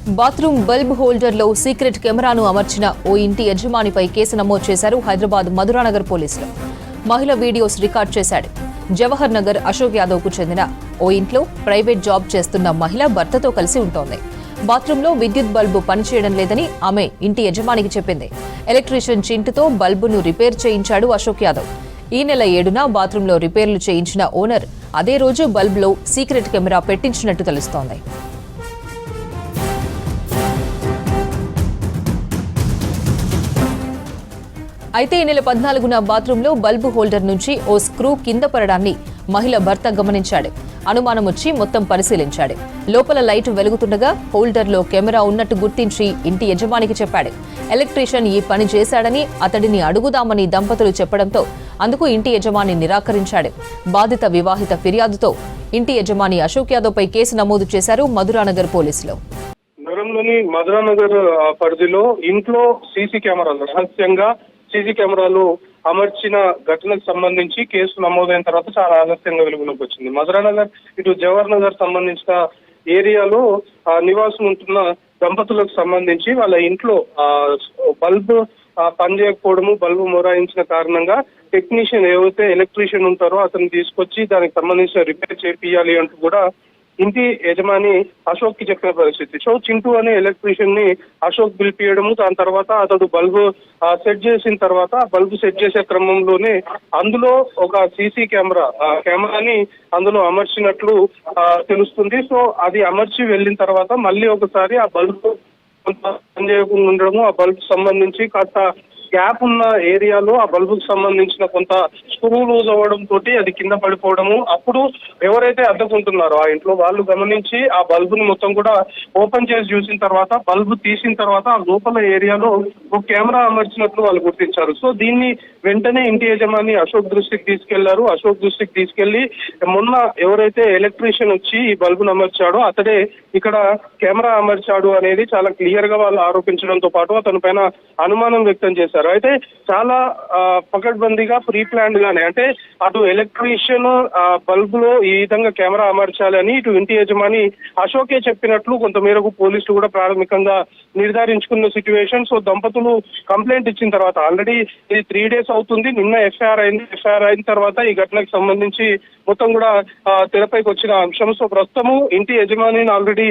Bathroom bulb holder లో secret కెమెరాను అమర్చిన ఓ ఇంటి యజమానిపై కేసు నమోదు చేశారు హైదరాబాద్ మధురానగర్ పోలీసులు. మహిళ వీడియోస్ రికార్డ్ చేశాడు. జవహర్ నగర్ అశోక్ యాదవ్ కు చెందిన ఓ ఇంట్లో ప్రైవేట్ జాబ్ చేస్తున్న మహిళ భర్తతో కలిసి ఉంటోంది. బాత్రూంలో విద్యుత్ బల్బు పనిచేయడం లేదని ఆమె ఇంటి యజమానికి చెప్పింది. ఎలక్ట్రీషియన్ చింటుతో బల్బును రిపేర్ చేయించాడు అశోక్ యాదవ్. ఈ నెల 7న బాత్రూంలో రిపేర్లు చేయించిన ఓనర్ అదే రోజు బల్బ్లో సీక్రెట్ కెమెరా పెట్టించినట్టు తెలుస్తోంది. అయితే ఈ నెల 14న బాత్రూంలో బల్బు హోల్డర్ నుంచి ఓ స్క్రూ కింద పడడాన్ని మహిళ భర్త గమనించాడు. అనుమానం వచ్చి మొత్తం పరిశీలించాడు. లోపల లైట్ వెలుగుతుండగా హోల్డర్లో కెమెరా ఉన్నట్టు గుర్తించి ఇంటి యజమానికి చెప్పాడు. ఎలక్ట్రీషియన్ ఈ పని చేశాడని అతడిని అడుగుదామని దంపతులు చెప్పడంతో అందుకు ఇంటి యజమాని నిరాకరించాడు. బాధిత వివాహిత ఫిర్యాదుతో ఇంటి యజమాని అశోక్ యాదవ్ పై కేసు నమోదు చేశారు మధురానగర్ పోలీసులు. నగరంలోని మధురానగర్ పరిధిలో ఇంట్లో సీసీ కెమెరాలు రహస్యంగా సీసీ కెమెరాలు అమర్చిన ఘటనకు సంబంధించి కేసు నమోదైన తర్వాత చాలా ఆలస్యంగా వెలుగులోకి వచ్చింది. మధురానగర్ ఇటు జవహర్ నగర్ సంబంధించిన ఏరియాలో నివాసం ఉంటున్న దంపతులకు సంబంధించి వాళ్ళ ఇంట్లో బల్బ్ పనిచేయకపోవడము, బల్బు మొరాయించిన కారణంగా టెక్నీషియన్ ఏవైతే ఎలక్ట్రీషియన్ ఉంటారో అతను తీసుకొచ్చి దానికి సంబంధించిన రిపేర్ చేపియాలి అంటూ కూడా ఇంటి యజమాని అశోక్ కి చెప్పిన పరిస్థితి. సో చింటూ అనే ఎలక్ట్రీషియన్ ని అశోక్ పిలిపియడము, దాని తర్వాత అతడు బల్బు సెట్ చేసిన తర్వాత బల్బు సెట్ చేసే క్రమంలోనే అందులో ఒక సీసీ కెమెరాని అందులో అమర్చినట్లు తెలుస్తుంది. సో అది అమర్చి వెళ్ళిన తర్వాత మళ్ళీ ఒకసారి ఆ బల్బు పనిచేయకుండా ఉండడము, ఆ బల్బు సంబంధించి కాస్త గ్యాప్ ఉన్న ఏరియాలో ఆ బల్బుకు సంబంధించిన కొంత స్క్రూ లూజ్ అవ్వడం తోటి అది కింద పడిపోవడము. అప్పుడు ఎవరైతే అద్దెకుంటున్నారో ఆ ఇంట్లో వాళ్ళు గమనించి ఆ బల్బుని మొత్తం కూడా ఓపెన్ చేసి చూసిన తర్వాత బల్బు తీసిన తర్వాత ఆ లోపల ఏరియాలో ఒక కెమెరా అమర్చినట్లు వాళ్ళు గుర్తించారు. సో దీన్ని వెంటనే ఇంటి యజమాని అశోక్ దృష్టికి తీసుకెళ్లారు. అశోక్ దృష్టికి తీసుకెళ్లి మొన్న ఎవరైతే ఎలక్ట్రీషియన్ వచ్చి ఈ బల్బును అమర్చాడో అతడే ఇక్కడ కెమెరా అమర్చాడు అనేది చాలా క్లియర్ గా వాళ్ళు ఆరోపించడంతో పాటు అతని పైన అనుమానం వ్యక్తం చేశారు. అయితే చాలా పకడ్బందీగా ప్రీ ప్లాన్డ్ గానే, అంటే అటు ఎలక్ట్రీషియన్ బల్బ్ లో ఈ విధంగా కెమెరా అమర్చాలి అని ఇటు ఇంటి యజమాని అశోకే చెప్పినట్లు కొంతమేరకు పోలీసులు కూడా ప్రాథమికంగా నిర్ధారించుకున్న సిచ్యువేషన్. సో దంపతులు కంప్లైంట్ ఇచ్చిన తర్వాత ఆల్రెడీ ఇది 3 days అవుతుంది. నిన్న ఎఫ్ఐఆర్ అయింది. ఎఫ్ఐఆర్ అయిన తర్వాత ఈ ఘటనకు సంబంధించి మొత్తం కూడా తెరపైకి వచ్చిన అంశం. సో ప్రస్తుతము ఇంటి యజమానిని ఆల్రెడీ